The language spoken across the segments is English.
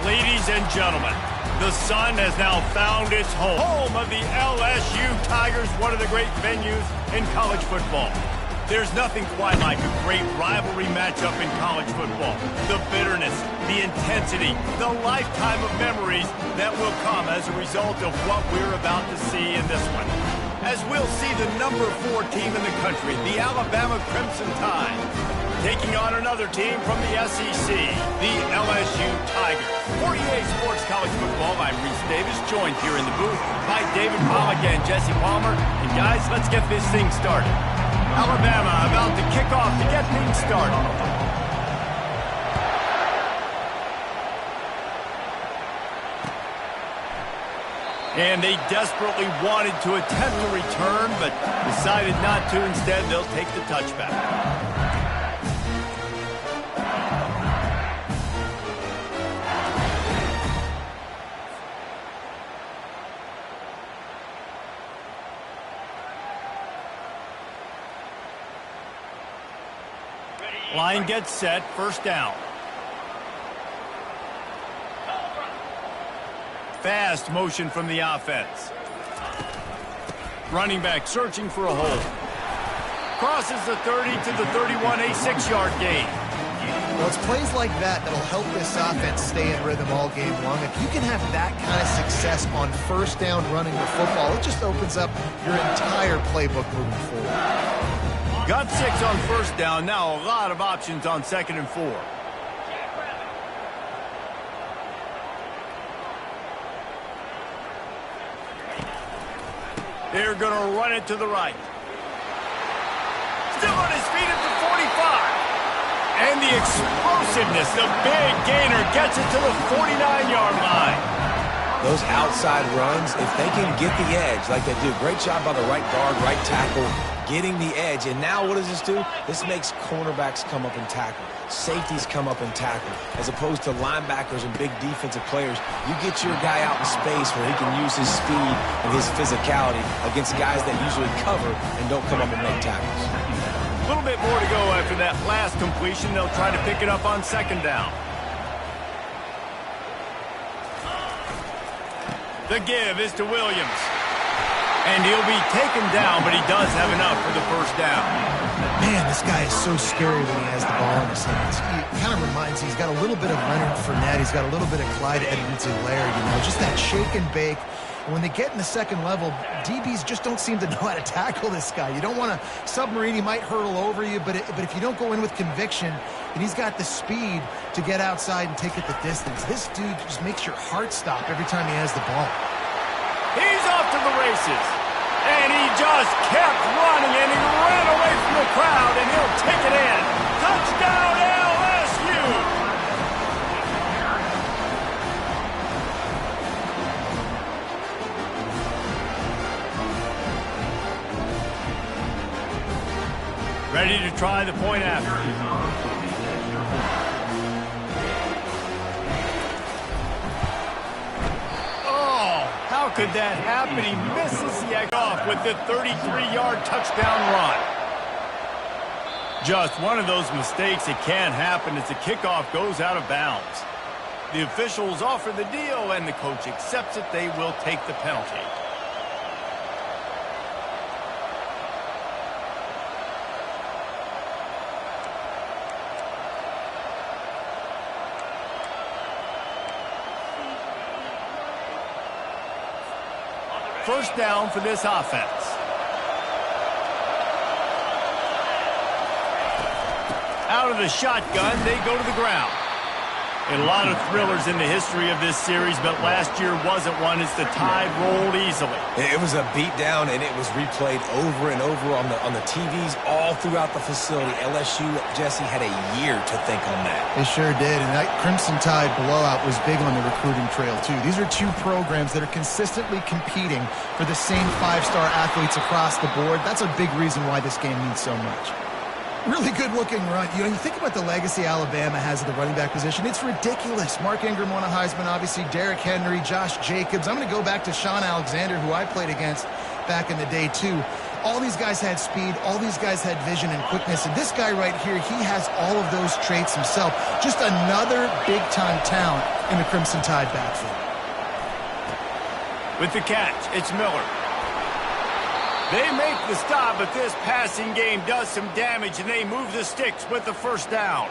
Ladies and gentlemen, the sun has now found its home of the LSU Tigers, one of the great venues in college football. There's nothing quite like a great rivalry matchup in college football. The bitterness, the intensity, the lifetime of memories that will come as a result of what we're about to see in this one. As we'll see the number 4 team in the country, the Alabama Crimson Tide, taking on another team from the SEC, the LSU Tigers. For EA Sports College Football, I'm Reese Davis, joined here in the booth by David Pollack and Jesse Palmer. And guys, let's get this thing started. Alabama about to kick off to get things started. And they desperately wanted to attempt a return, but decided not to. Instead, they'll take the touchback. Line gets set, first down. Fast motion from the offense. Running back searching for a hole. Crosses the 30 to the 31, a 6-yard gain. Well, it's plays like that that'll help this offense stay in rhythm all game long. If you can have that kind of success on first down running the football, it just opens up your entire playbook moving forward. Got 6 on first down. Now a lot of options on 2nd and 4. They're going to run it to the right. Still on his feet at the 45. And the explosiveness, the big gainer gets it to the 49-yard line. Those outside runs, if they can get the edge like they do, great job by the right guard, right tackle, getting the edge. And now what does this do? This makes cornerbacks come up and tackle. Safeties come up and tackle. As opposed to linebackers and big defensive players, you get your guy out in space where he can use his speed and his physicality against guys that usually cover and don't come up and make tackles. A little bit more to go after that last completion. They'll try to pick it up on 2nd down. The give is to Williams. And he'll be taken down, but he does have enough for the first down. Man, this guy is so scary when he has the ball in his hands. He kind of reminds me, he's got a little bit of Leonard Fournette. He's got a little bit of Clyde Edwards-Helaire, you know, just that shake and bake. And when they get in the second level, DBs just don't seem to know how to tackle this guy. You don't want to submarine. He might hurtle over you, but if you don't go in with conviction, and he's got the speed to get outside and take it the distance, this dude just makes your heart stop every time he has the ball. He's off to the races. And he just kept running, and he ran away from the crowd, and he'll take it in. Touchdown, LSU! Ready to try the point after. How could that happen? He misses the egg off with the 33-yard touchdown run. Just one of those mistakes that can happen as the kickoff goes out of bounds. The officials offer the deal, and the coach accepts it. They will take the penalty. First down for this offense. Out of the shotgun, they go to the ground. A lot of thrillers in the history of this series, but last year wasn't one as the Tide rolled easily. It was a beatdown, and it was replayed over and over on the TVs all throughout the facility. LSU, Jesse, had a year to think on that. They sure did, and that Crimson Tide blowout was big on the recruiting trail, too. These are two programs that are consistently competing for the same 5-star athletes across the board. That's a big reason why this game means so much. Really good-looking run. You know, you think about the legacy Alabama has at the running back position. It's ridiculous. Mark Ingram won a Heisman, obviously. Derrick Henry, Josh Jacobs. I'm going to go back to Sean Alexander, who I played against back in the day, too. All these guys had speed. All these guys had vision and quickness. And this guy right here, he has all of those traits himself. Just another big-time talent in the Crimson Tide backfield. With the catch, it's Miller. They make the stop, but this passing game does some damage, and they move the sticks with the first down.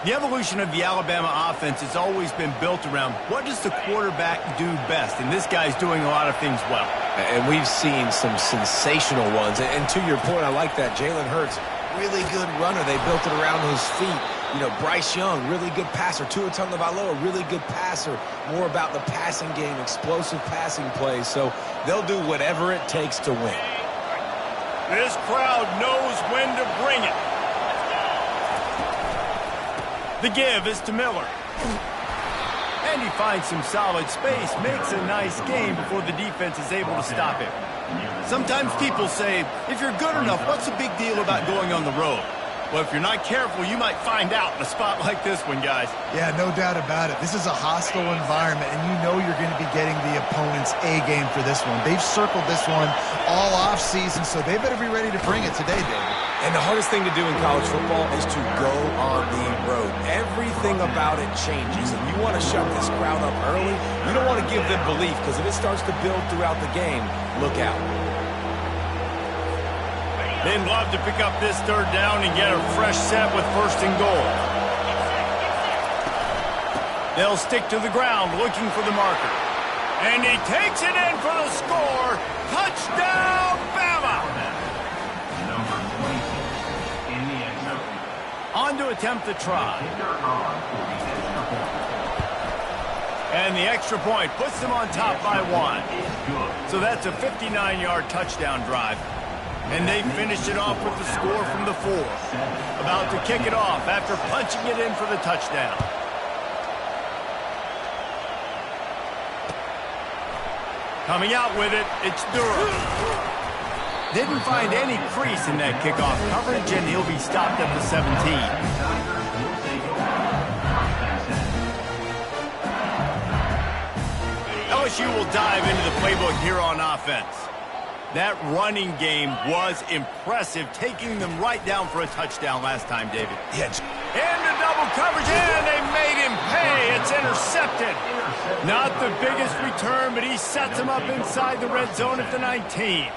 The evolution of the Alabama offense has always been built around what does the quarterback do best, and this guy's doing a lot of things well. And we've seen some sensational ones. And to your point, I like that. Jalen Hurts, really good runner. They built it around his feet. You know, Bryce Young, really good passer. Tua Tagovailoa, really good passer. More about the passing game, explosive passing plays. So they'll do whatever it takes to win. This crowd knows when to bring it. The give is to Miller. And he finds some solid space, makes a nice game before the defense is able to stop him. Sometimes people say, if you're good enough, what's the big deal about going on the road? Well, if you're not careful, you might find out in a spot like this one, guys. Yeah, no doubt about it. This is a hostile environment, and you know you're going to be getting the opponent's A-game for this one. They've circled this one all off-season, so they better be ready to bring it today, David. And the hardest thing to do in college football is to go on the road. Everything about it changes, and you want to shut this crowd up early. You don't want to give them belief, because if it starts to build throughout the game, look out. They'd love to pick up this third down and get a fresh set with first and goal. They'll stick to the ground looking for the marker. And he takes it in for the score. Touchdown, Bama! On to attempt the try. And the extra point puts them on top by 1. So that's a 59-yard touchdown drive. And they finished it off with the score from the 4. About to kick it off after punching it in for the touchdown. Coming out with it, it's Durham. Didn't find any crease in that kickoff coverage, and he'll be stopped at the 17. LSU will dive into the playbook here on offense. That running game was impressive, taking them right down for a touchdown last time, David. Yeah. Into double coverage, and they made him pay. It's intercepted. Not the biggest return, but he sets him up inside the red zone at the 19.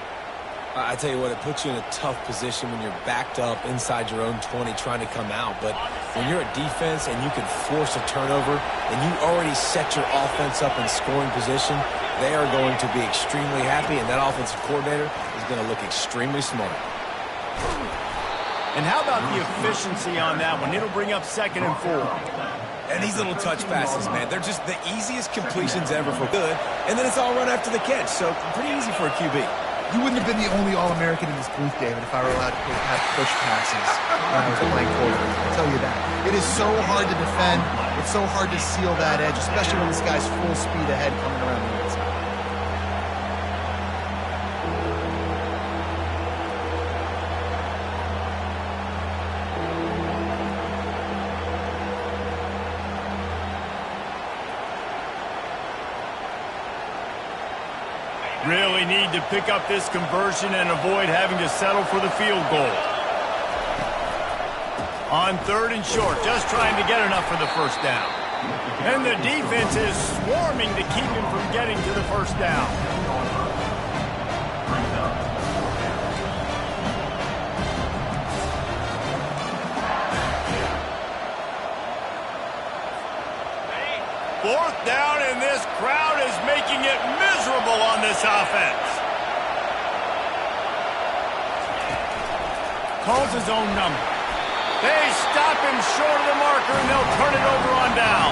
I tell you what, it puts you in a tough position when you're backed up inside your own 20 trying to come out. But when you're a defense and you can force a turnover and you already set your offense up in scoring position, they are going to be extremely happy, and that offensive coordinator is going to look extremely smart. And how about the efficiency on that one? It'll bring up 2nd and 4. And these little touch passes, man, they're just the easiest completions ever for good. And then it's all run after the catch, so pretty easy for a QB. You wouldn't have been the only All-American in this booth, David, if I were allowed to have push passes when I was playing quarterback. I'll tell you that. It is so hard to defend. It's so hard to seal that edge, especially when this guy's full speed ahead coming around the inside. Really need to pick up this conversion and avoid having to settle for the field goal. On 3rd and short, just trying to get enough for the first down. And the defense is swarming to keep him from getting to the first down. Fourth down, and this crowd is making it miserable on this offense. Calls his own number. They stop him short of the marker, and they'll turn it over on down.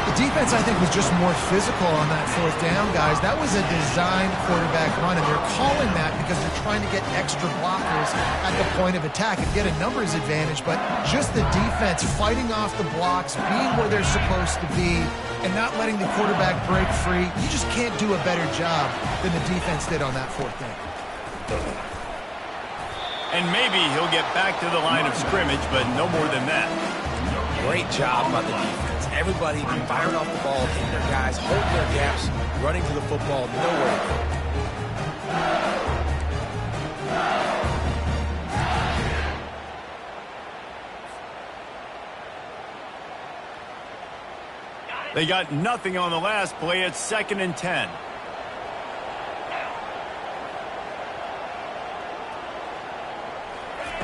The defense, I think, was just more physical on that 4th down, guys. That was a designed quarterback run, and they're calling that because they're trying to get extra blockers at the point of attack and get a numbers advantage, but just the defense fighting off the blocks, being where they're supposed to be, and not letting the quarterback break free. You just can't do a better job than the defense did on that 4th down. And maybe he'll get back to the line of scrimmage, but no more than that. Great job by the defense. Everybody firing off the ball, hitting their guys, holding their gaps, running to the football, nowhere to go. They got nothing on the last play. It's 2nd and 10.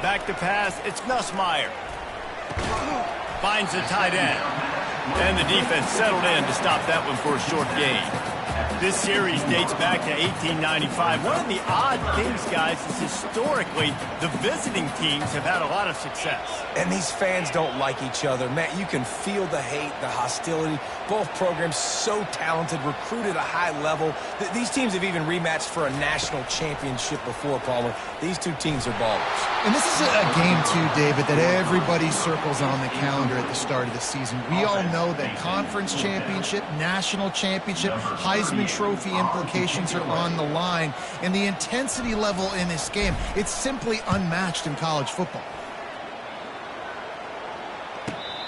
Back to pass. It's Nussmeier. Finds the tight end. And the defense settled in to stop that one for a short gain. This series dates back to 1895. One of the odd things, guys, is historically the visiting teams have had a lot of success. And these fans don't like each other. Man, you can feel the hate, the hostility. Both programs so talented, recruited at a high level. These teams have even rematched for a national championship before, Palmer. These two teams are ballers. And this is a game, too, David, that everybody circles on the calendar at the start of the season. We all know that conference championship, national championship, Heisman Trophy implications are on the line. And the intensity level in this game, it's simply unmatched in college football.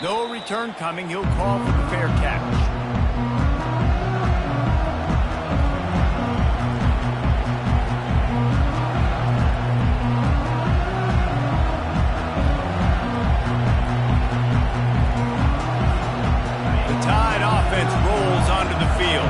No return coming. He'll call for the fair catch. Rolls onto the field.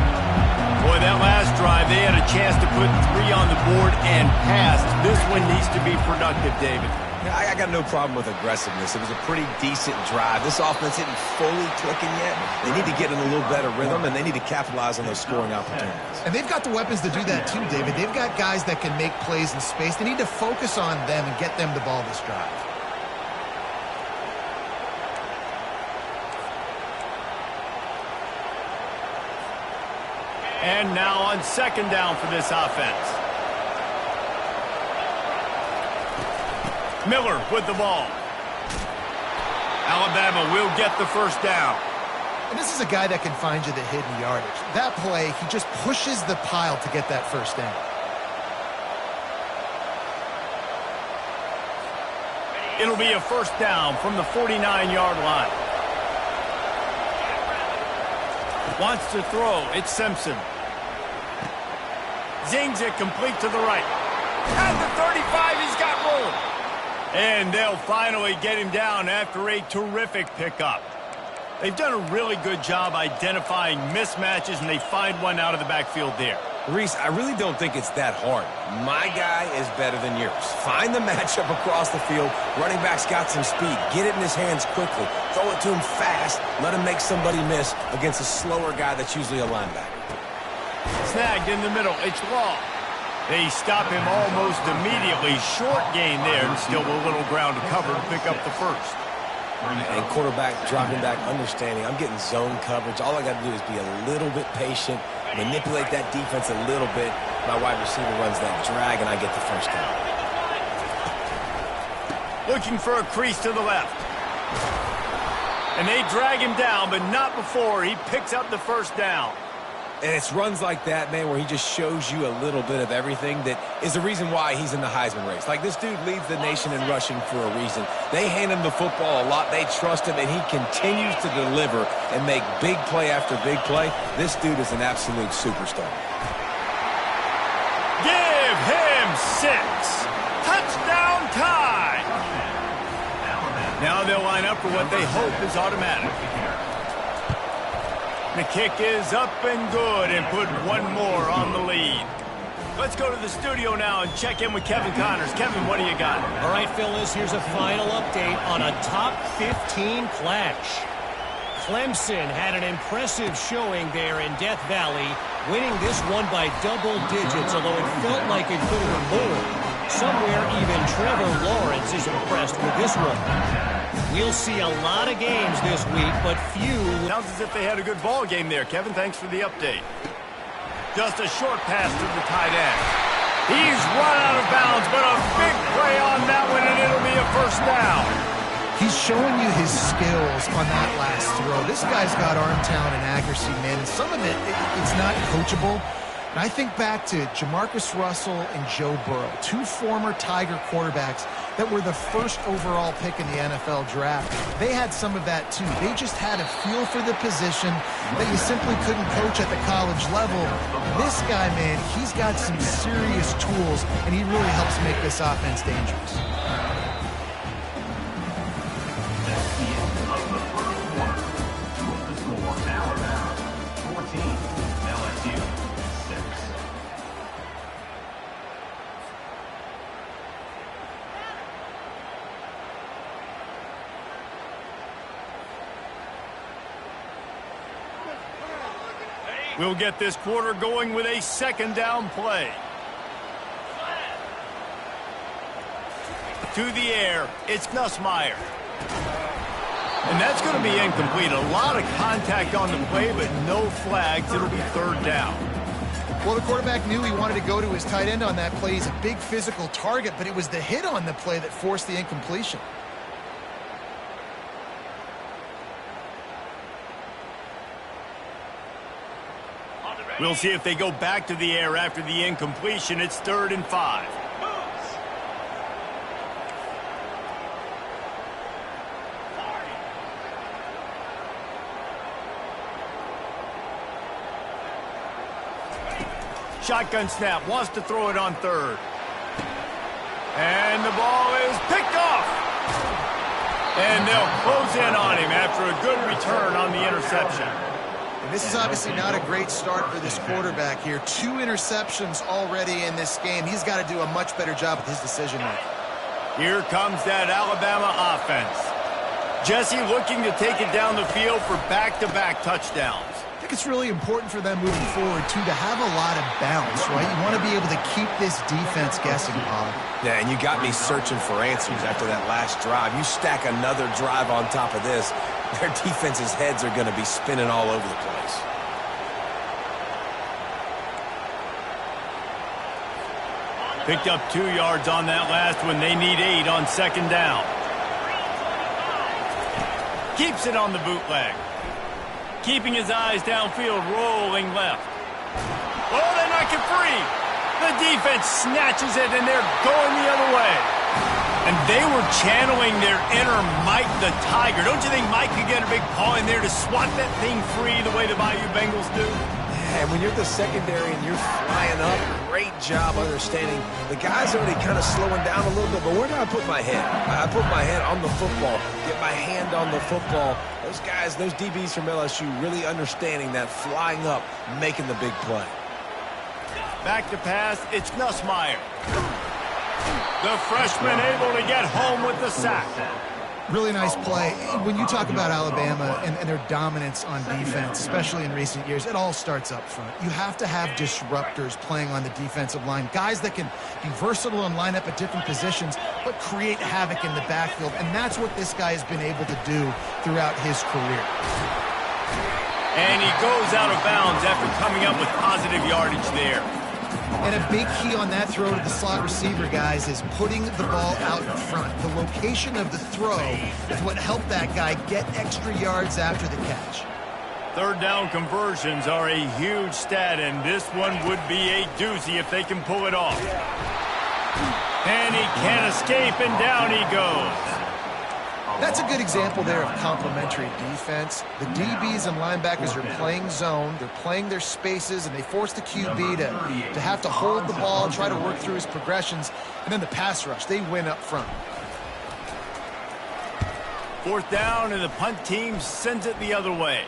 Boy, that last drive, they had a chance to put 3 on the board and passed. This one needs to be productive, David. I got no problem with aggressiveness. It was a pretty decent drive. This offense isn't fully clicking yet. They need to get in a little better rhythm, and they need to capitalize on those scoring opportunities. And they've got the weapons to do that too, David. They've got guys that can make plays in space. They need to focus on them and get them the ball this drive. And now on 2nd down for this offense. Miller with the ball. Alabama will get the first down. And this is a guy that can find you the hidden yardage. That play, he just pushes the pile to get that first down. It'll be a first down from the 49-yard line. Wants to throw. It's Simpson. Zings it complete to the right. At the 35, he's got room. And they'll finally get him down after a terrific pickup. They've done a really good job identifying mismatches, and they find one out of the backfield there. Reese, I really don't think it's that hard. My guy is better than yours. Find the matchup across the field. Running back's got some speed. Get it in his hands quickly. Throw it to him fast. Let him make somebody miss against a slower guy that's usually a linebacker. Snagged in the middle. It's Law. They stop him almost immediately. Short gain there, and still a little ground to cover to pick up the first. And quarterback dropping back, understanding. I'm getting zone coverage. All I got to do is be a little bit patient, manipulate that defense a little bit. My wide receiver runs that drag, and I get the first down. Looking for a crease to the left. And they drag him down, but not before he picks up the first down. And it's runs like that, man, where he just shows you a little bit of everything that is the reason why he's in the Heisman race. Like, this dude leads the nation in rushing for a reason. They hand him the football a lot. They trust him, and he continues to deliver and make big play after big play. This dude is an absolute superstar. Give him 6. Touchdown time. Now they'll line up for what they hope is automatic. The kick is up and good, and put one more on the lead. Let's go to the studio now and check in with Kevin Connors. Kevin, what do you got? All right, Phyllis, here's a final update on a top 15 clash. Clemson had an impressive showing there in Death Valley, winning this one by double digits, although it felt like it could have been more. Somewhere even Trevor Lawrence is impressed with this one. We'll see a lot of games this week, but few. Sounds as if they had a good ball game there. Kevin, thanks for the update. Just a short pass to the tight end. He's run out of bounds, but a big play on that one, and it'll be a first down. He's showing you his skills on that last throw. This guy's got arm talent and accuracy, man, and some of it's not coachable. And I think back to Jamarcus Russell and Joe Burrow, 2 former Tiger quarterbacks that were the first overall pick in the NFL draft. They had some of that too. They just had a feel for the position that you simply couldn't coach at the college level. This guy, man, he's got some serious tools, and he really helps make this offense dangerous. That's the end of the first quarter. The score, Alabama We'll get this quarter going with a second down play. To the air, it's Nussmeier. And that's going to be incomplete. A lot of contact on the play, but no flags. It'll be third down. Well, the quarterback knew he wanted to go to his tight end on that play. He's a big physical target, but it was the hit on the play that forced the incompletion. We'll see if they go back to the air after the incompletion. It's 3rd and 5. Shotgun snap, wants to throw it on 3rd. And the ball is picked off. And they'll close in on him after a good return on the interception. And this is obviously not a great start for this quarterback here. 2 interceptions already in this game. He's got to do a much better job with his decision-making. Here comes that Alabama offense. Jesse looking to take it down the field for back-to-back touchdowns. I think it's really important for them moving forward, too, to have a lot of bounce, right? You want to be able to keep this defense guessing, Bob. Yeah, and you got me searching for answers after that last drive. You stack another drive on top of this, their defense's heads are going to be spinning all over the place. Picked up 2 yards on that last one. They need 8 on second down. Keeps it on the bootleg. Keeping his eyes downfield, rolling left. Oh, they knock it free. The defense snatches it, and they're going the other way. And they were channeling their inner Mike the Tiger. Don't you think Mike could get a big paw in there to swat that thing free the way the Bayou Bengals do? Yeah, and when you're the secondary and you're flying up, great job understanding. The guy's already kind of slowing down a little bit, but where do I put my head? I put my head on the football, get my hand on the football. Those guys, those DBs from LSU really understanding that flying up, making the big play. Back to pass, it's Nussmeier. The freshman able to get home with the sack. Really nice play. When you talk about Alabama and their dominance on defense, especially in recent years, it all starts up front. You have to have disruptors playing on the defensive line, guys that can be versatile and line up at different positions, but create havoc in the backfield, and that's what this guy has been able to do throughout his career. And he goes out of bounds after coming up with positive yardage there. And a big key on that throw to the slot receiver, guys, is putting the ball out in front. The location of the throw is what helped that guy get extra yards after the catch. Third down conversions are a huge stat, and this one would be a doozy if they can pull it off. And he can't escape, and down he goes. That's a good example there of complementary defense. The DBs and linebackers are playing zone, they're playing their spaces, and they force the QB to have to hold the ball, try to work through his progressions, and then the pass rush, they win up front. 4th down, and the punt team sends it the other way.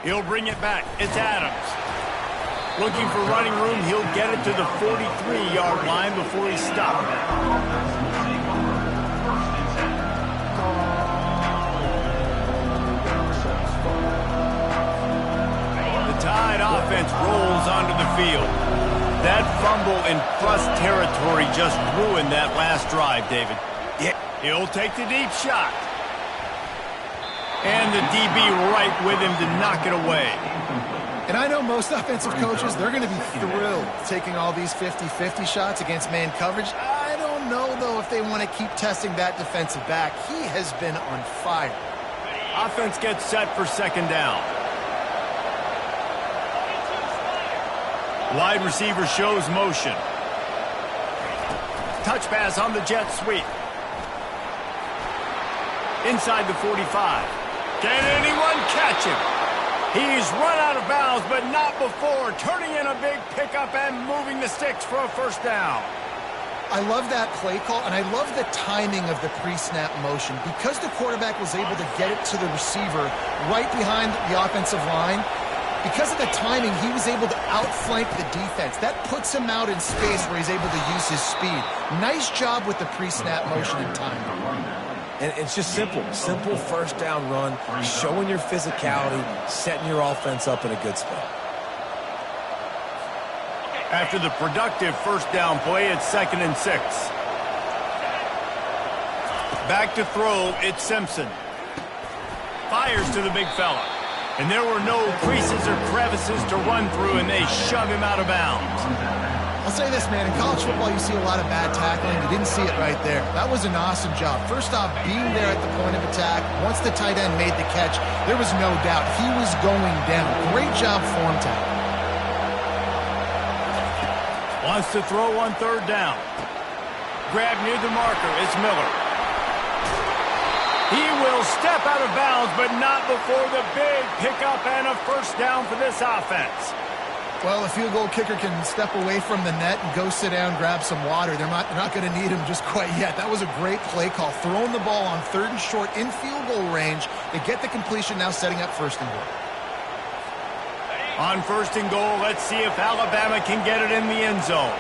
He'll bring it back. It's Adams. Looking for running room, he'll get it to the 43-yard line before he's stopped. Tide offense rolls onto the field. That fumble in plus territory just ruined that last drive, David. Yeah. He'll take the deep shot. And the DB right with him to knock it away. And I know most offensive coaches, they're going to be thrilled taking all these 50-50 shots against man coverage. I don't know, though, if they want to keep testing that defensive back. He has been on fire. Offense gets set for second down. Wide receiver shows motion. Touch pass on the jet sweep. Inside the 45. Can anyone catch him? He's run out of bounds, but not before. Turning in a big pickup and moving the sticks for a first down. I love that play call, and I love the timing of the pre-snap motion. Because the quarterback was able to get it to the receiver right behind the offensive line, because of the timing, he was able to outflank the defense. That puts him out in space where he's able to use his speed. Nice job with the pre-snap motion and timing. And it's just simple. Simple first down run, showing your physicality, setting your offense up in a good spot. After the productive first down play, it's 2nd and 6. Back to throw, it's Simpson. Fires to the big fella. And there were no creases or crevices to run through, and they shove him out of bounds. I'll say this, man. In college football, you see a lot of bad tackling. You didn't see it right there. That was an awesome job. First off, being there at the point of attack. Once the tight end made the catch, there was no doubt he was going down. Great job form tackle. Wants to throw on 3rd down. Grab near the marker. It's Miller. He will step out of bounds, but not before the big pickup and a first down for this offense. Well, a field goal kicker can step away from the net and go sit down, grab some water. They're not going to need him just quite yet. That was a great play call. Throwing the ball on 3rd and short in field goal range. They get the completion, now setting up 1st and goal. On 1st and goal, let's see if Alabama can get it in the end zone.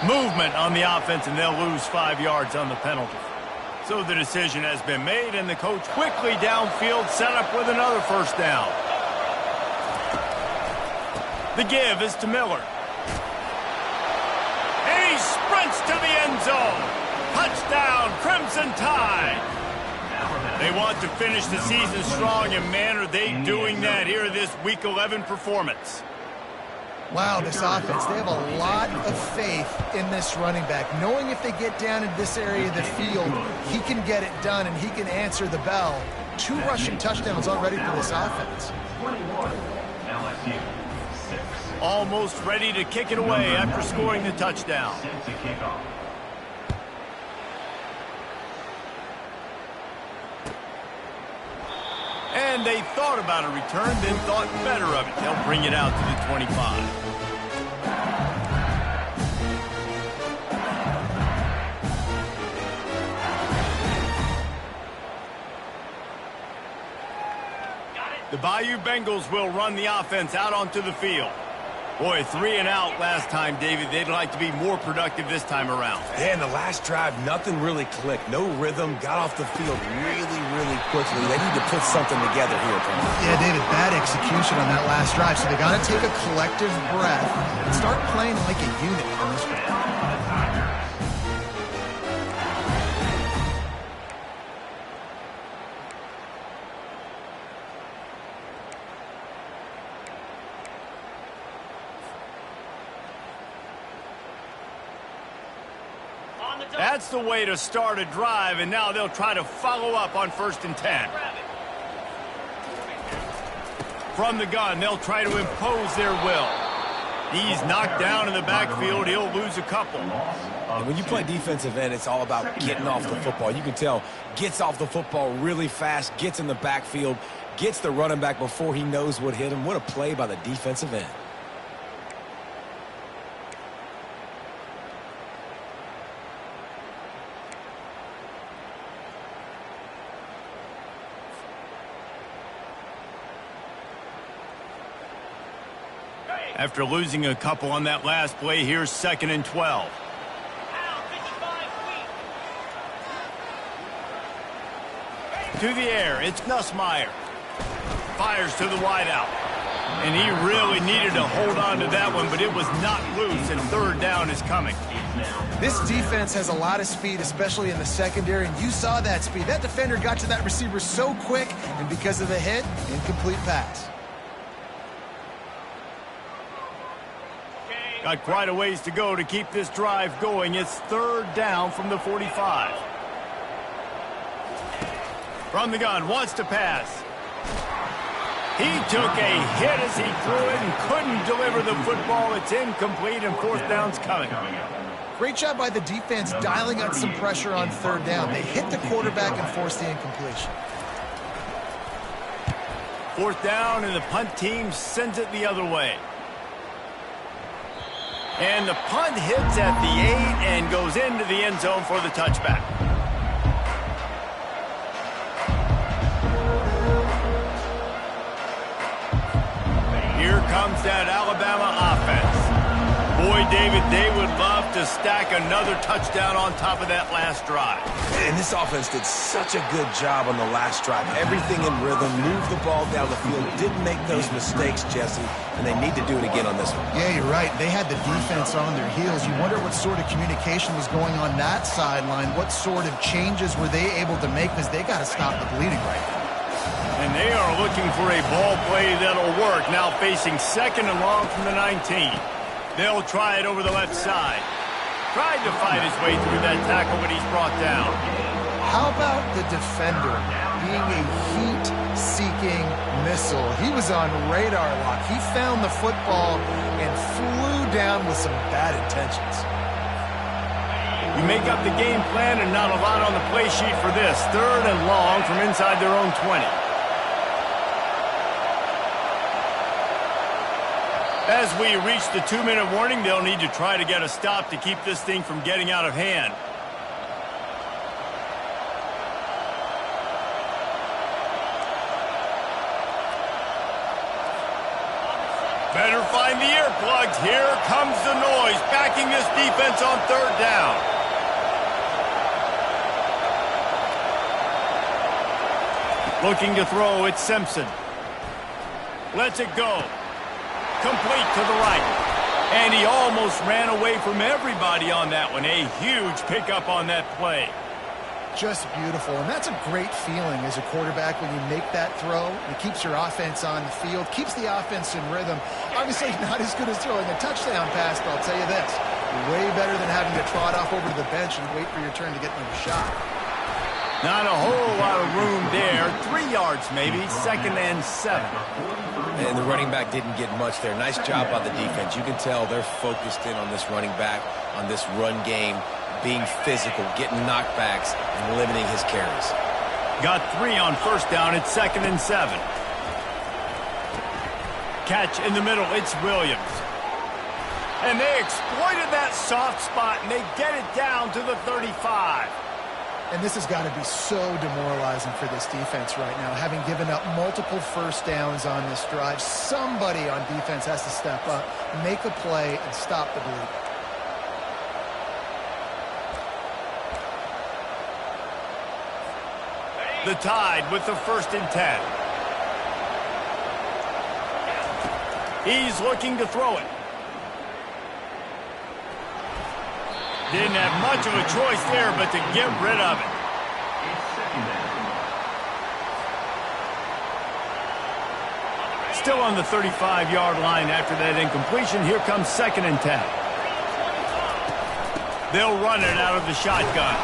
Movement on the offense, and they'll lose 5 yards on the penalty. So the decision has been made, and the coach quickly downfield set up with another first down. The give is to Miller. And he sprints to the end zone. Touchdown, Crimson Tide. They want to finish the season strong, and man, are they doing that here this Week 11 performance. Wow, this offense, they have a lot of faith in this running back. Knowing if they get down in this area of the field, he can get it done and he can answer the bell. 2 rushing touchdowns already for this offense. Almost ready to kick it away after scoring the touchdown. And they thought about a return, then thought better of it. They'll bring it out to the 25. The Bayou Bengals will run the offense out onto the field. Boy, 3 and out last time, David. They'd like to be more productive this time around. Yeah, in the last drive, nothing really clicked. No rhythm, got off the field really, really quickly. They need to put something together here. Yeah, David, bad execution on that last drive. So they got to take a collective breath and start playing like a unit on this one. That's the way to start a drive, and now they'll try to follow up on 1st and 10. From the gun, they'll try to impose their will. He's knocked down in the backfield. He'll lose a couple. And when you play defensive end, it's all about getting off the football. You can tell, gets off the football really fast, gets in the backfield, gets the running back before he knows what hit him. What a play by the defensive end. After losing a couple on that last play, here's 2nd and 12. To the air, it's Nussmeier. Fires to the wideout. And he really needed to hold on to that one, but it was not loose, and 3rd down is coming. This defense has a lot of speed, especially in the secondary, and you saw that speed. That defender got to that receiver so quick, and because of the hit, incomplete pass. Got quite a ways to go to keep this drive going. It's 3rd down from the 45. From the gun, wants to pass. He took a hit as he threw it and couldn't deliver the football. It's incomplete, and 4th down's coming. Great job by the defense dialing up some pressure on 3rd down. They hit the quarterback and forced the incompletion. 4th down, and the punt team sends it the other way. And the punt hits at the 8 and goes into the end zone for the touchback. Here comes that Alabama offense. Boy, David, they would love to stack another touchdown on top of that last drive. And this offense did such a good job on the last drive. Everything in rhythm, moved the ball down the field, didn't make those mistakes, Jesse, and they need to do it again on this one. Yeah, you're right. They had the defense on their heels. You wonder what sort of communication was going on that sideline. What sort of changes were they able to make, because they got to stop the bleeding right now. And they are looking for a ball play that'll work. Now facing 2nd and long from the 19. They'll try it over the left side. Tried to fight his way through that tackle, but he's brought down. How about the defender being a heat-seeking missile? He was on radar lock. He found the football and flew down with some bad intentions. You make up the game plan and not a lot on the play sheet for this. 3rd and long from inside their own 20. As we reach the 2-minute warning, they'll need to try to get a stop to keep this thing from getting out of hand. Better find the earplugs. Here comes the noise, backing this defense on 3rd down. Looking to throw, it's Simpson. Lets it go. Complete to the right. And he almost ran away from everybody on that one. A huge pickup on that play. Just beautiful. And that's a great feeling as a quarterback when you make that throw. It keeps your offense on the field, keeps the offense in rhythm. Obviously not as good as throwing a touchdown pass, but I'll tell you this, way better than having to trot off over to the bench and wait for your turn to get another shot. Not a whole lot of room there. 3 yards maybe. 2nd and 7. And the running back didn't get much there. Nice job by the defense. You can tell they're focused in on this running back, on this run game, being physical, getting knockbacks, and limiting his carries. Got 3 on 1st down. It's 2nd and 7. Catch in the middle. It's Williams. And they exploited that soft spot, and they get it down to the 35. And this has got to be so demoralizing for this defense right now. Having given up multiple 1st downs on this drive, somebody on defense has to step up, make a play, and stop the bleed. The Tide with the 1st and 10. He's looking to throw it. Didn't have much of a choice there, but to get rid of it. Still on the 35-yard line after that incompletion. Here comes 2nd and 10. They'll run it out of the shotgun.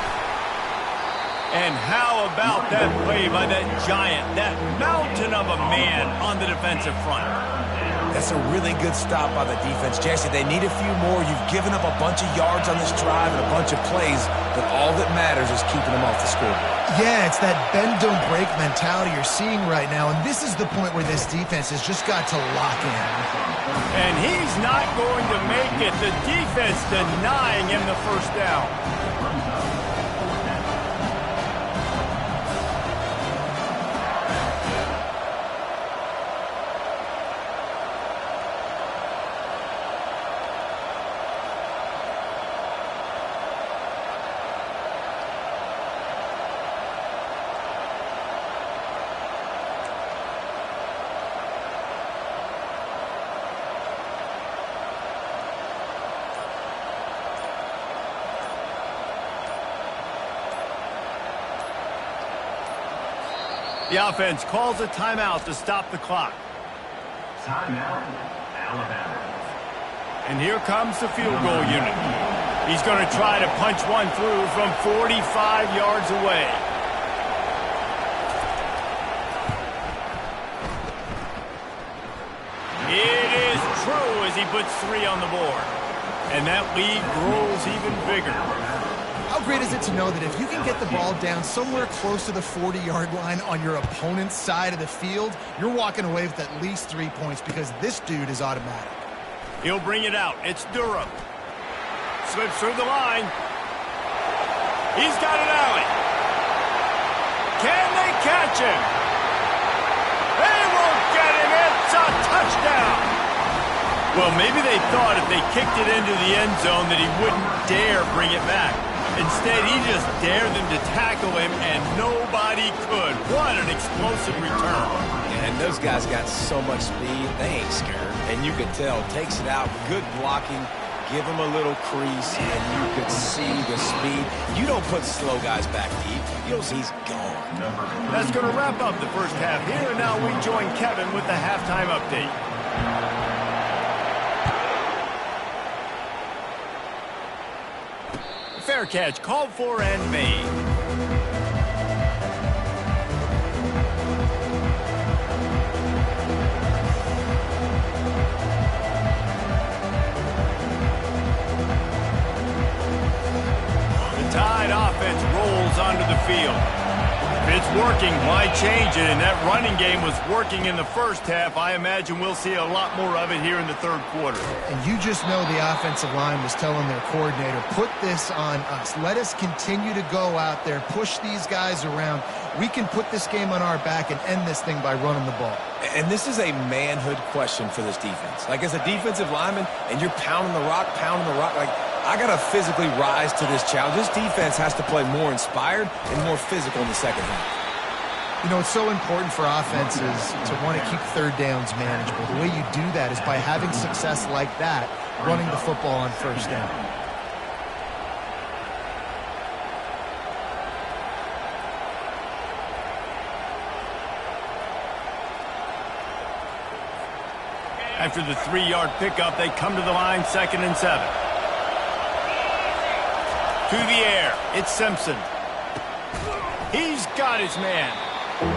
And how about that play by that giant, that mountain of a man on the defensive front? That's a really good stop by the defense. Jesse, they need a few more. You've given up a bunch of yards on this drive and a bunch of plays, but all that matters is keeping them off the scoreboard. Yeah, it's that bend, don't break mentality you're seeing right now, and this is the point where this defense has just got to lock in. And he's not going to make it. The defense denying him the 1st down. The offense calls a timeout to stop the clock. Timeout, Alabama. And here comes the field goal unit. He's going to try to punch one through from 45 yards away. It is true as he puts 3 on the board. And that lead grows even bigger. How great is it to know that if you can get the ball down somewhere close to the 40-yard line on your opponent's side of the field, you're walking away with at least 3 points because this dude is automatic. He'll bring it out. It's Durham. Slips through the line. He's got an alley. Can they catch him? They won't get him. It's a touchdown. Well, maybe they thought if they kicked it into the end zone that he wouldn't dare bring it back. Instead, he just dared them to tackle him, and nobody could. What an explosive return. And those guys got so much speed, they ain't scared. And you could tell, takes it out, good blocking, give him a little crease, and you could see the speed. You don't put slow guys back deep. You don't see he's gone. That's going to wrap up the first half here, and now we join Kevin with the halftime update. Fair catch called for and made. The Tide offense rolls onto the field. If it's working, why change it? And that running game was working in the first half. I imagine we'll see a lot more of it here in the third quarter. And you just know the offensive line was telling their coordinator, put this on us. Let us continue to go out there, push these guys around. We can put this game on our back and end this thing by running the ball. And this is a manhood question for this defense. Like, as a defensive lineman, and you're pounding the rock, like, I got to physically rise to this challenge. This defense has to play more inspired and more physical in the second half. You know, it's so important for offenses to want to keep third downs manageable. The way you do that is by having success like that, running the football on first down. After the 3-yard pickup, they come to the line, 2nd and 7. To the air, it's Simpson. He's got his man.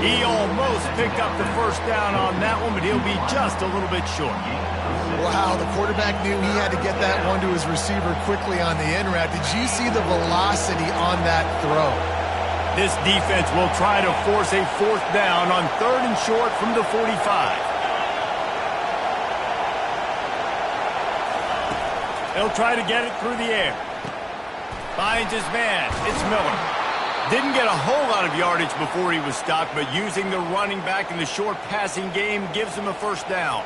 He almost picked up the first down on that one, but he'll be just a little bit short. Wow, the quarterback knew he had to get that one to his receiver quickly on the in route. Did you see the velocity on that throw? This defense will try to force a 4th down on 3rd and short from the 45. They'll try to get it through the air. Finds his man. It's Miller. Didn't get a whole lot of yardage before he was stopped, but using the running back in the short passing game gives him a first down.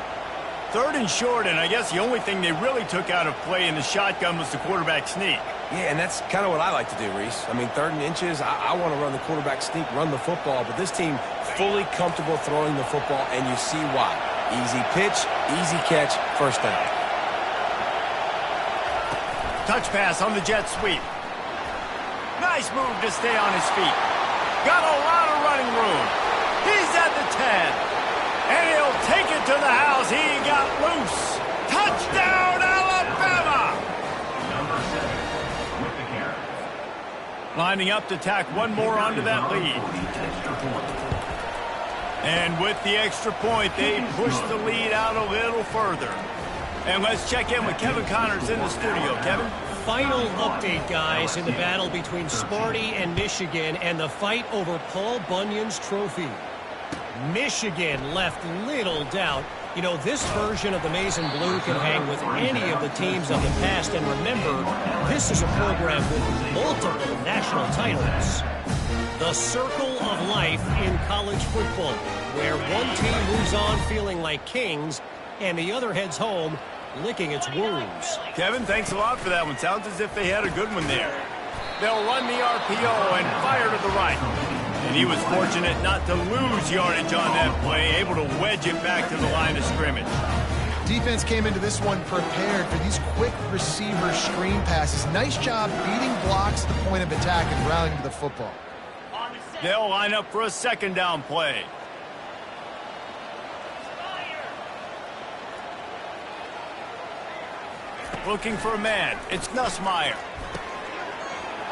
3rd and short, and I guess the only thing they really took out of play in the shotgun was the quarterback sneak. Yeah, and that's kind of what I like to do, Reese. I mean, 3rd and inches, I want to run the quarterback sneak, run the football, but this team fully comfortable throwing the football, and you see why. Easy pitch, easy catch, first down. Touch pass on the jet sweep. Nice move to stay on his feet. Got a lot of running room. He's at the 10. And he'll take it to the house. He got loose. Touchdown, Alabama! Number 7 with the carry. Lining up to tack one more onto that lead. And with the extra point, they push the lead out a little further. And let's check in with Kevin Connors in the studio. Kevin? Final update, guys, in the battle between Sparty and Michigan and the fight over Paul Bunyan's trophy. Michigan left little doubt. You know, this version of the Maize and Blue can hang with any of the teams of the past. And remember, this is a program with multiple national titles. The circle of life in college football, where one team moves on feeling like kings and the other heads home licking its wounds. Kevin, thanks a lot for that one. Sounds as if they had a good one there. They'll run the RPO and fire to the right. And he was fortunate not to lose yardage on that play, able to wedge it back to the line of scrimmage. Defense came into this one prepared for these quick receiver screen passes. Nice job beating blocks at the point of attack and rallying to the football. They'll line up for a 2nd down play. Looking for a man. It's Nussmeier.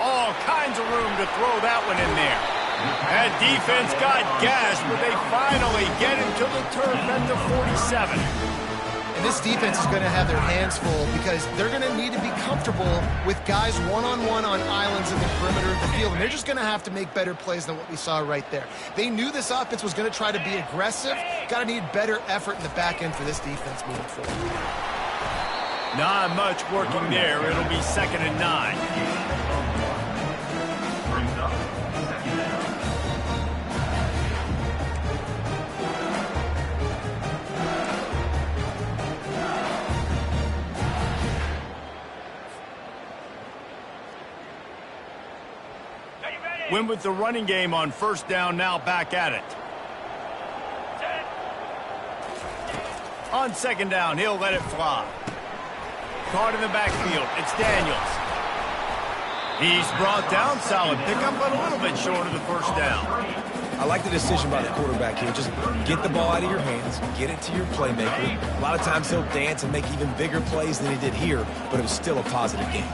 All kinds of room to throw that one in there. That defense got gashed, but they finally get him to the turf at the 47. And this defense is going to have their hands full because they're going to need to be comfortable with guys one-on-one on islands in the perimeter of the field. And they're just going to have to make better plays than what we saw right there. They knew this offense was going to try to be aggressive. Got to need better effort in the back end for this defense moving forward. Not much working there. It'll be 2nd and 9. Brings up 2nd down. Win with the running game on 1st down, now back at it. On 2nd down, he'll let it fly. Caught in the backfield, it's Daniels. He's brought down, solid pickup, but a little bit short of the 1st down. I like the decision by the quarterback here. Just get the ball out of your hands, get it to your playmaker. A lot of times he'll dance and make even bigger plays than he did here, but it was still a positive game.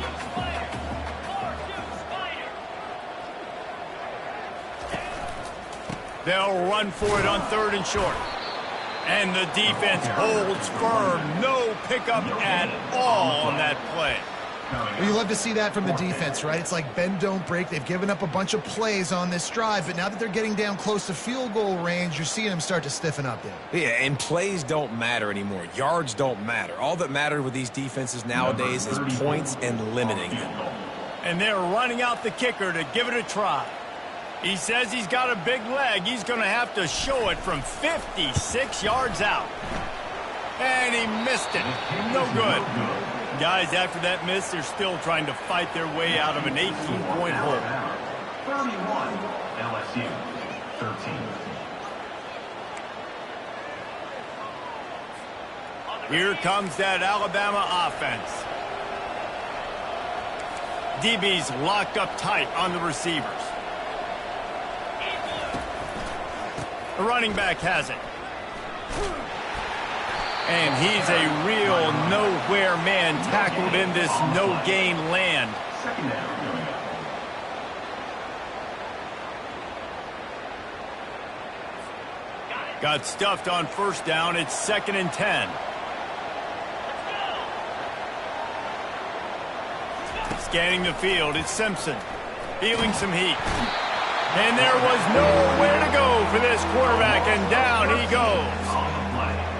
They'll run for it on 3rd and short. And the defense holds firm. No pickup at all on that play. Well, you love to see that from the defense, right? It's like bend, don't break. They've given up a bunch of plays on this drive, but now that they're getting down close to field goal range, you're seeing them start to stiffen up there. Yeah, and plays don't matter anymore. Yards don't matter. All that matters with these defenses nowadays is points and limiting them. And they're running out the kicker to give it a try. He says he's got a big leg. He's going to have to show it from 56 yards out. And he missed it. No good. Guys, after that miss, they're still trying to fight their way out of an 18-point hole. 31, LSU, 13. Here comes that Alabama offense. DB's locked up tight on the receivers. The running back has it. And he's a real nowhere man tackled in this no-gain land. 2nd down. Got stuffed on 1st down. It's 2nd and 10. Scanning the field, it's Simpson. Feeling some heat. And there was nowhere to go for this quarterback, and down he goes.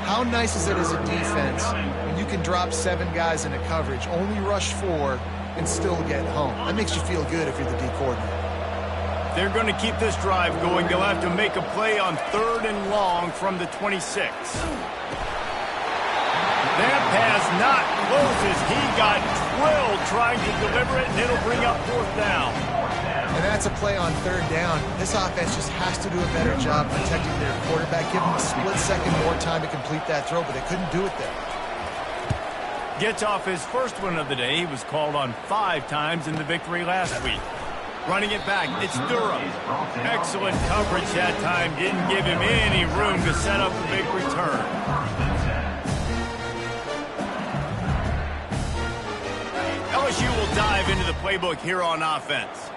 How nice is it as a defense when you can drop 7 guys into coverage, only rush 4, and still get home? That makes you feel good if you're the D coordinator. They're going to keep this drive going. They'll have to make a play on 3rd and long from the 26. That pass not close as he got drilled trying to deliver it, and it'll bring up 4th down. And that's a play on 3rd down. This offense just has to do a better job protecting their quarterback. Give them a split second more time to complete that throw, but they couldn't do it there. Gets off his first one of the day. He was called on 5 times in the victory last week. Running it back, it's Durham. Excellent coverage that time. Didn't give him any room to set up the big return. LSU will dive into the playbook here on offense.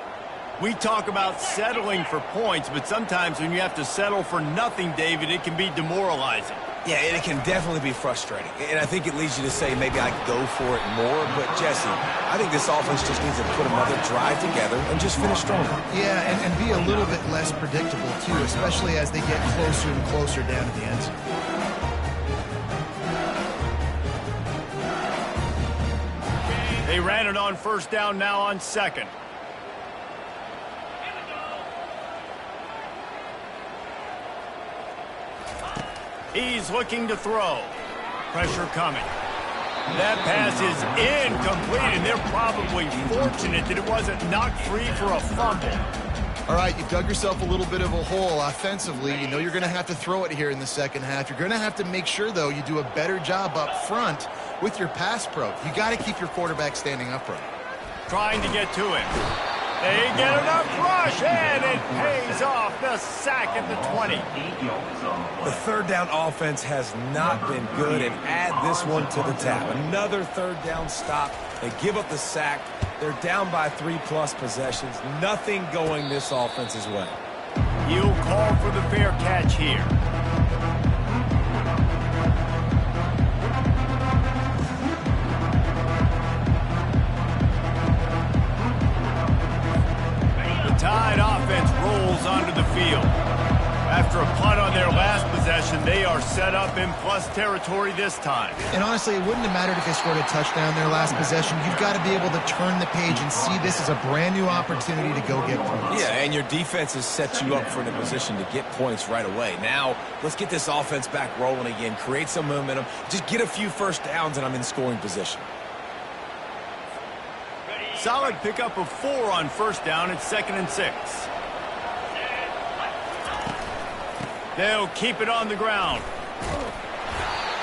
We talk about settling for points, but sometimes when you have to settle for nothing, David, it can be demoralizing. Yeah, and it can definitely be frustrating. And I think it leads you to say maybe I could go for it more. But, Jesse, I think this offense just needs to put another drive together and just finish stronger. Yeah, and be a little bit less predictable, too, especially as they get closer and closer down to the end zone. They ran it on 1st down, now on 2nd. He's looking to throw. Pressure coming. That pass is incomplete, and they're probably fortunate that it wasn't knocked free for a fumble. All right, you've dug yourself a little bit of a hole offensively. You know you're going to have to throw it here in the 2nd half. You're going to have to make sure, though, you do a better job up front with your pass pro. You got to keep your quarterback standing upright. Trying to get to him. They get enough rush, and it pays off. The sack at the 20. The 3rd down offense has not been good, and add this one to the tab. Another 3rd down stop. They give up the sack. They're down by 3+ possessions. Nothing going this offense's way. He'll call for the fair catch here. territory this time. And honestly, it wouldn't have mattered if they scored a touchdown their last possession. You've got to be able to turn the page and see this as a brand new opportunity to go get points. Yeah, and your defense has set you up for a position to get points right away. Now, let's get this offense back rolling again, create some momentum, just get a few first downs, and I'm in scoring position. Solid pickup of 4 on first down. It's 2nd and 6. They'll keep it on the ground.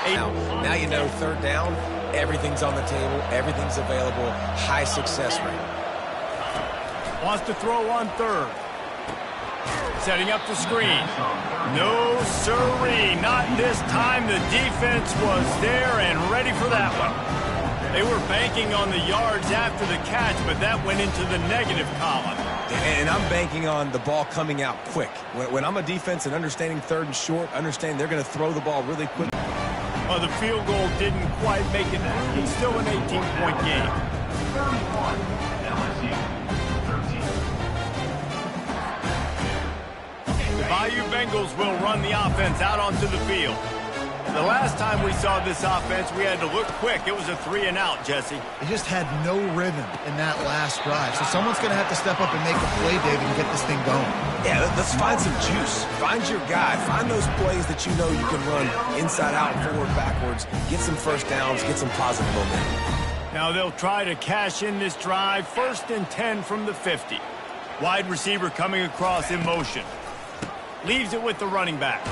Now you know 3rd down, everything's on the table, everything's available, high success rate. Wants to throw on 3rd. Setting up the screen. No siree, not this time. The defense was there and ready for that one. They were banking on the yards after the catch, but that went into the negative column. And I'm banking on the ball coming out quick. When I'm a defense and understanding 3rd and short, understand they're going to throw the ball really quick. Well, the field goal didn't quite make it. It's still an 18-point game. 31, LSU, 13. The Bayou Bengals will run the offense out onto the field. The last time we saw this offense, we had to look quick. It was a 3-and-out, Jesse. They just had no rhythm in that last drive. So someone's going to have to step up and make a play, David, and get this thing going. Yeah, let's find some juice. Find your guy. Find those plays that you know you can run inside out, forward, backwards. Get some first downs. Get some positive momentum. Now they'll try to cash in this drive. 1st and 10 from the 50. Wide receiver coming across in motion. Leaves it with the running back.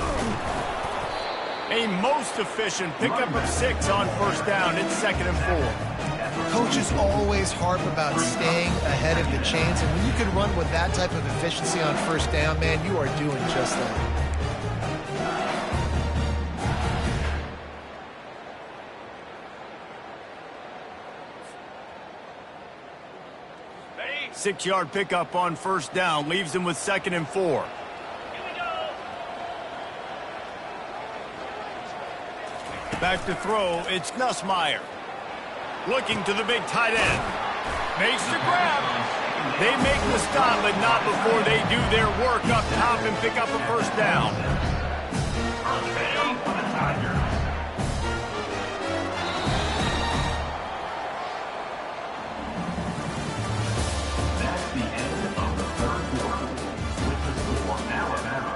A most efficient pickup of 6 on first down. It's 2nd and 4. Coaches always harp about staying ahead of the chains, and when you can run with that type of efficiency on first down, man, you are doing just that. 6-yard pickup on first down. Leaves him with 2nd and 4. Back to throw, it's Nussmeier. Looking to the big tight end. Makes the grab. They make the stop, but not before they do their work up top and pick up a first down. That's the end of the 3rd quarter. With the score, Alabama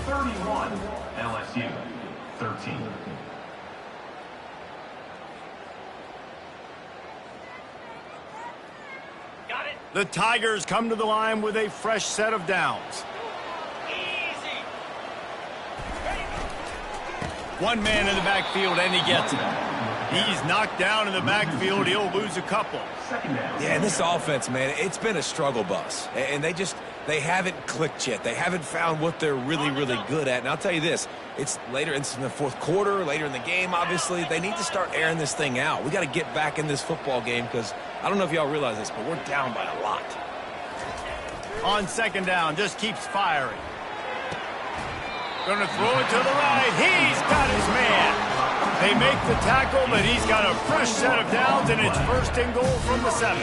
31, LSU 13. The Tigers come to the line with a fresh set of downs. Easy. One man in the backfield, and he gets it. He's knocked down in the backfield. He'll lose a couple. Yeah, and this offense, man, it's been a struggle bus. And they haven't clicked yet. They haven't found what they're really, really good at. And I'll tell you this, it's later, it's in the 4th quarter, later in the game, obviously. They need to start airing this thing out. We got to get back in this football game because I don't know if y'all realize this, but we're down by a lot. On 2nd down, just keeps firing. Going to throw it to the right. He's got his man. They make the tackle, but he's got a fresh set of downs, and it's 1st and goal from the 7.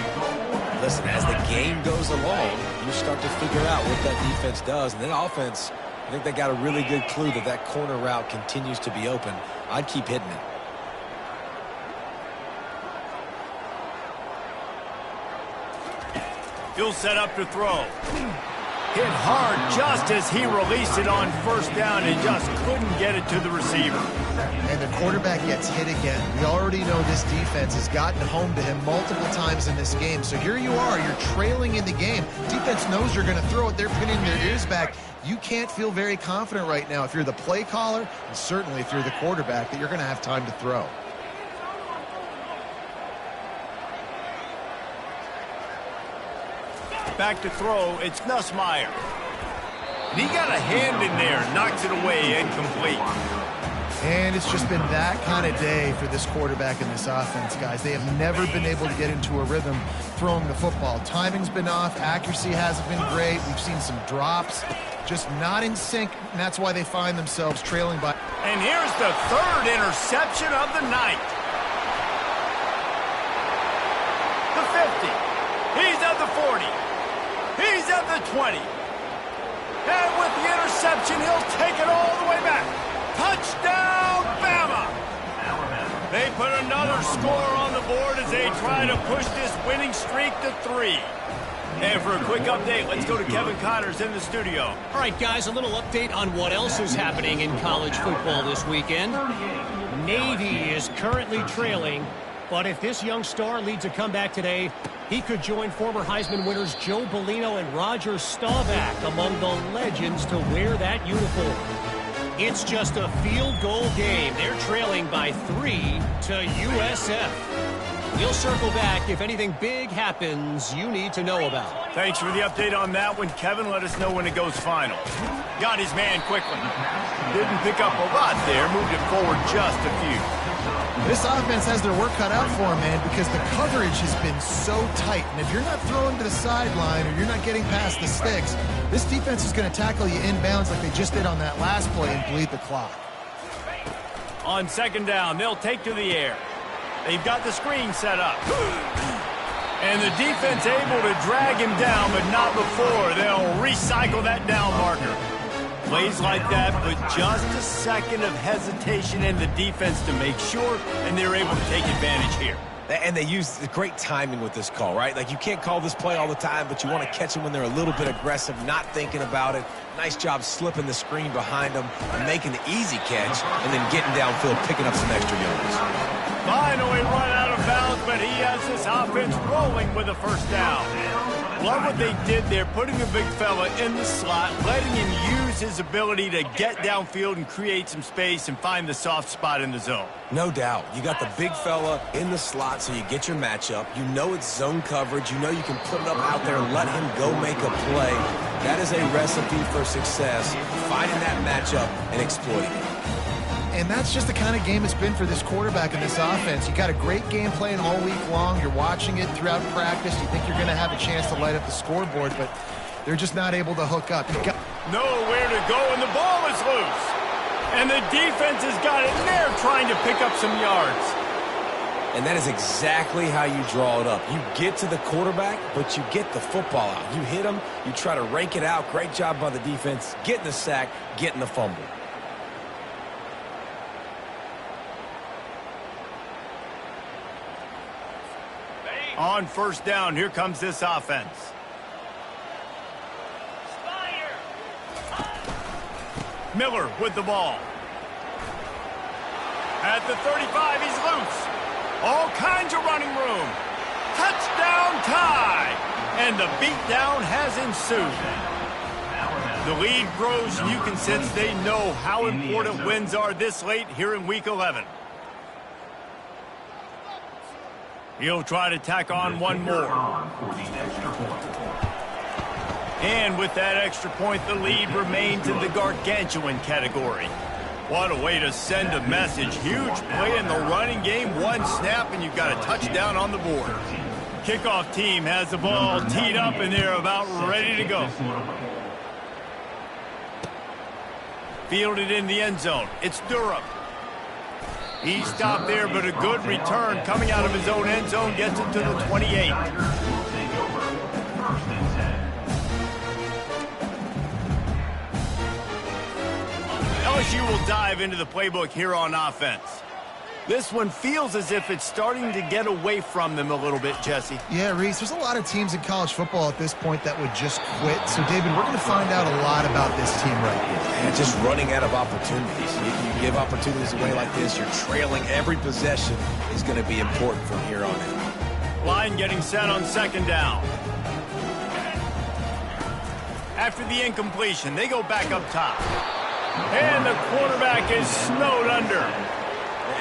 Listen, as the game goes along, you start to figure out what that defense does. And then offense, I think they got a really good clue that that corner route continues to be open. I'd keep hitting it. He'll set up to throw. Hit hard just as he released it on first down and just couldn't get it to the receiver. And the quarterback gets hit again. We already know this defense has gotten home to him multiple times in this game. So here you are, you're trailing in the game. Defense knows you're going to throw it. They're pinning their ears back. You can't feel very confident right now if you're the play caller, and certainly if you're the quarterback, that you're going to have time to throw. Back to throw, it's Nussmeier. And he got a hand in there, knocks it away, incomplete. And it's just been that kind of day for this quarterback and this offense, guys. They have never been able to get into a rhythm throwing the football. Timing's been off. Accuracy hasn't been great. We've seen some drops. Just not in sync, and that's why they find themselves trailing by. And here's the 3rd interception of the night. The 50. He's at the 40. He's at the 20. And with the interception, he'll take it all the way back. Touchdown, Bama! They put another score on the board as they try to push this winning streak to 3. And for a quick update, let's go to Kevin Connors in the studio. All right, guys, a little update on what else is happening in college football this weekend. Navy is currently trailing, but if this young star leads a comeback today, he could join former Heisman winners Joe Bellino and Roger Staubach among the legends to wear that uniform. It's just a field goal game. They're trailing by 3 to USF. We'll circle back if anything big happens you need to know about. Thanks for the update on that one, Kevin. Let us know when it goes final. Got his man quickly. Didn't pick up a lot there. Moved it forward just a few. This offense has their work cut out for them, man, because the coverage has been so tight. And if you're not throwing to the sideline or you're not getting past the sticks, this defense is going to tackle you inbounds like they just did on that last play and bleed the clock. On second down, they'll take to the air. They've got the screen set up. And the defense able to drag him down, but not before. They'll recycle that down marker. Plays like that, but just a second of hesitation in the defense to make sure, and they're able to take advantage here. And they use great timing with this call, right? Like, you can't call this play all the time, but you want to catch them when they're a little bit aggressive, not thinking about it. Nice job slipping the screen behind them and making the easy catch, and then getting downfield, picking up some extra yards. Finally run out of bounds, but he has this offense rolling with a first down. Love what they did there, putting the big fella in the slot, letting him use his ability to get downfield and create some space and find the soft spot in the zone. No doubt. You got the big fella in the slot, so you get your matchup. You know it's zone coverage. You know you can put it up out there and let him go make a play. That is a recipe for success, finding that matchup and exploiting it. And that's just the kind of game it's been for this quarterback and this offense. You got a great game plan all week long. You're watching it throughout practice. You think you're going to have a chance to light up the scoreboard, but they're just not able to hook up. Nowhere to go, and the ball is loose. And the defense has got it, and they're trying to pick up some yards. And that is exactly how you draw it up. You get to the quarterback, but you get the football out. You hit him, you try to rake it out. Great job by the defense, getting the sack, getting the fumble. On first down, here comes this offense. Miller with the ball. At the 35, he's loose. All kinds of running room. Touchdown tie. And the beatdown has ensued. The lead grows, and you can sense they know how important wins are this late here in Week 11. He'll try to tack on one more. And with that extra point, the lead remains in the gargantuan category. What a way to send a message. Huge play in the running game. One snap, and you've got a touchdown on the board. Kickoff team has the ball teed up, and they're about ready to go. Fielded in the end zone. It's Durham. He stopped there, but a good return coming out of his own end zone gets it to the 28. LSU will dive into the playbook here on offense. This one feels as if it's starting to get away from them a little bit, Jesse. Yeah, Reese, there's a lot of teams in college football at this point that would just quit. So, David, we're going to find out a lot about this team right here. And just running out of opportunities. You give opportunities away like this, you're trailing every possession is going to be important from here on in. Line getting set on second down. After the incompletion, they go back up top. And the quarterback is snowed under.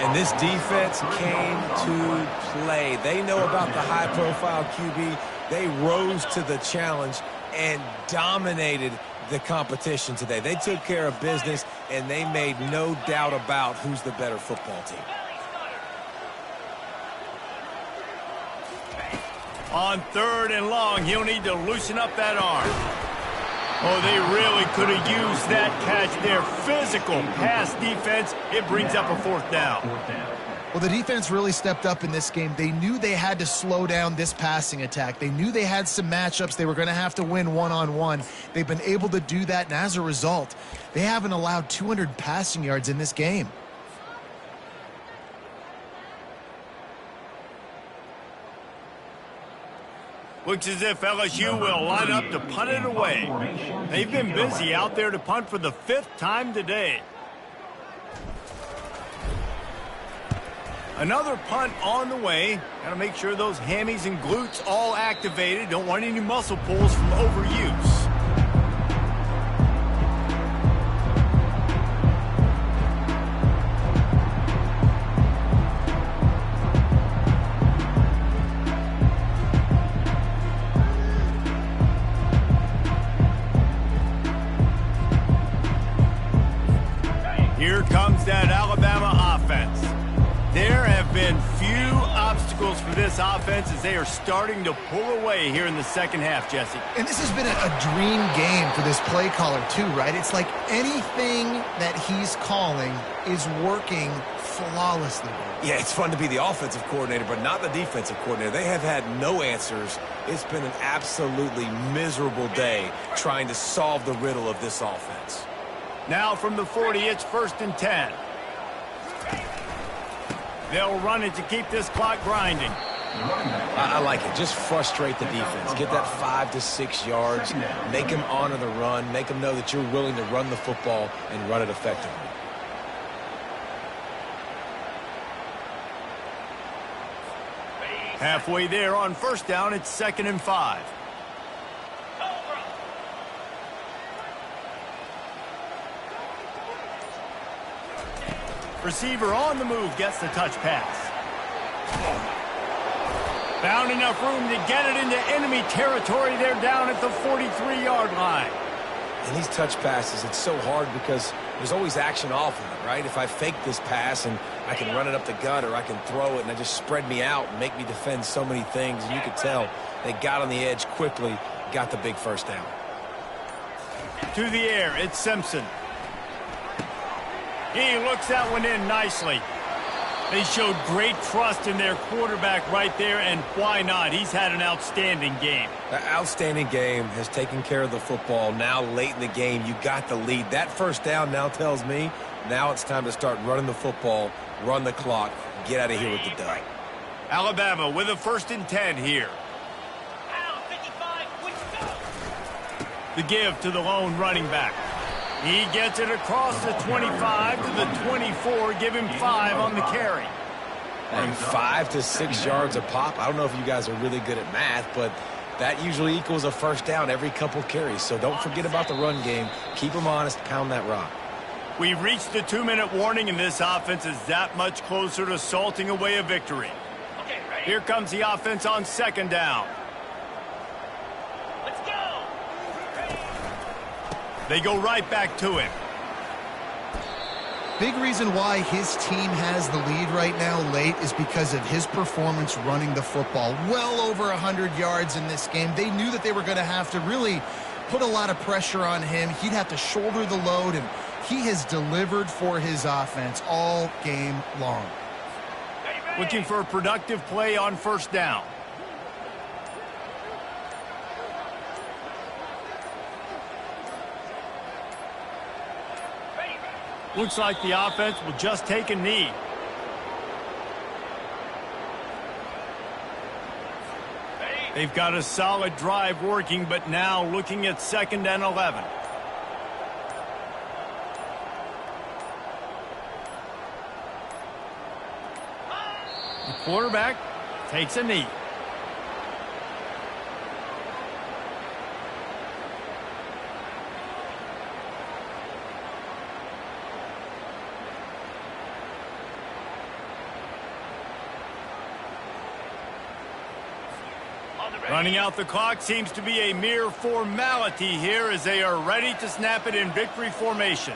And this defense came to play. They know about the high-profile QB. They rose to the challenge and dominated the competition today. They took care of business, and they made no doubt about who's the better football team. On third and long, he'll need to loosen up that arm. Oh, they really could have used that catch there. Physical pass defense. It brings up a fourth down. Well, the defense really stepped up in this game. They knew they had to slow down this passing attack. They knew they had some matchups they were going to have to win one-on-one. They've been able to do that, and as a result, they haven't allowed 200 passing yards in this game. Looks as if LSU will line up to punt it away. They've been busy out there to punt for the 5th time today. Another punt on the way. Got to make sure those hammies and glutes all activated. Don't want any muscle pulls from overuse. Here comes that Alabama offense. There have been few obstacles for this offense as they are starting to pull away here in the second half, Jesse. And this has been a dream game for this play caller too, right? It's like anything that he's calling is working flawlessly. Yeah, it's fun to be the offensive coordinator, but not the defensive coordinator. They have had no answers. It's been an absolutely miserable day trying to solve the riddle of this offense. Now from the 40, it's 1st and 10. They'll run it to keep this clock grinding. I like it. Just frustrate the defense. Get that 5 to 6 yards. Make them honor the run. Make them know that you're willing to run the football and run it effectively. Halfway there on 1st down, it's 2nd and 5. Receiver on the move gets the touch pass. Found enough room to get it into enemy territory. They're down at the 43-yard line. And these touch passes, it's so hard because there's always action off of it, right? If I fake this pass and I can run it up the gut or I can throw it and it just spread me out and make me defend so many things. And you could tell they got on the edge quickly, got the big 1st down. To the air, it's Simpson. He looks that one in nicely. They showed great trust in their quarterback right there, and why not? He's had an outstanding game. The outstanding game has taken care of the football. Now, late in the game, you got the lead. That 1st down now tells me now it's time to start running the football, run the clock, get out of here with the dub. Alabama with a 1st and 10 here. The give to the lone running back. He gets it across the 25 to the 24, give him 5 on the carry. And 5 to 6 yards a pop. I don't know if you guys are really good at math, but that usually equals a 1st down every couple carries. So don't forget about the run game. Keep them honest, pound that rock. We've reached the 2-minute warning, and this offense is that much closer to salting away a victory. Here comes the offense on 2nd down. They go right back to him. Big reason why his team has the lead right now late is because of his performance running the football. Well over 100 yards in this game. They knew that they were going to have to really put a lot of pressure on him. He'd have to shoulder the load, and he has delivered for his offense all game long. Looking for a productive play on 1st down. Looks like the offense will just take a knee. They've got a solid drive working, but now looking at 2nd and 11. The quarterback takes a knee. Running out the clock seems to be a mere formality here as they are ready to snap it in victory formation.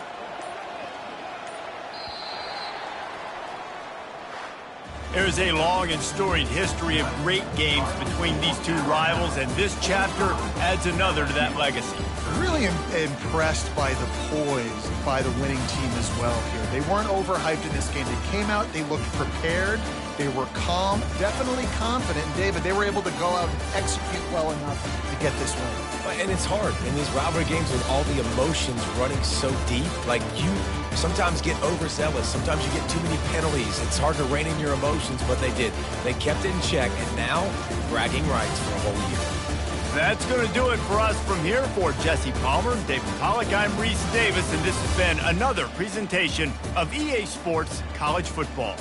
There's a long and storied history of great games between these two rivals, and this chapter adds another to that legacy. Really impressed by the poise by the winning team as well here. They weren't overhyped in this game. They came out, they looked prepared, they were calm, definitely confident. And David, they were able to go out and execute well enough to get this win. And it's hard in these rivalry games with all the emotions running so deep. Like, you sometimes get overzealous. Sometimes you get too many penalties. It's hard to rein in your emotions, but they did. They kept it in check, and now bragging rights for a whole year. That's going to do it for us from here. For Jesse Palmer, David Pollack, I'm Reese Davis, and this has been another presentation of EA Sports College Football.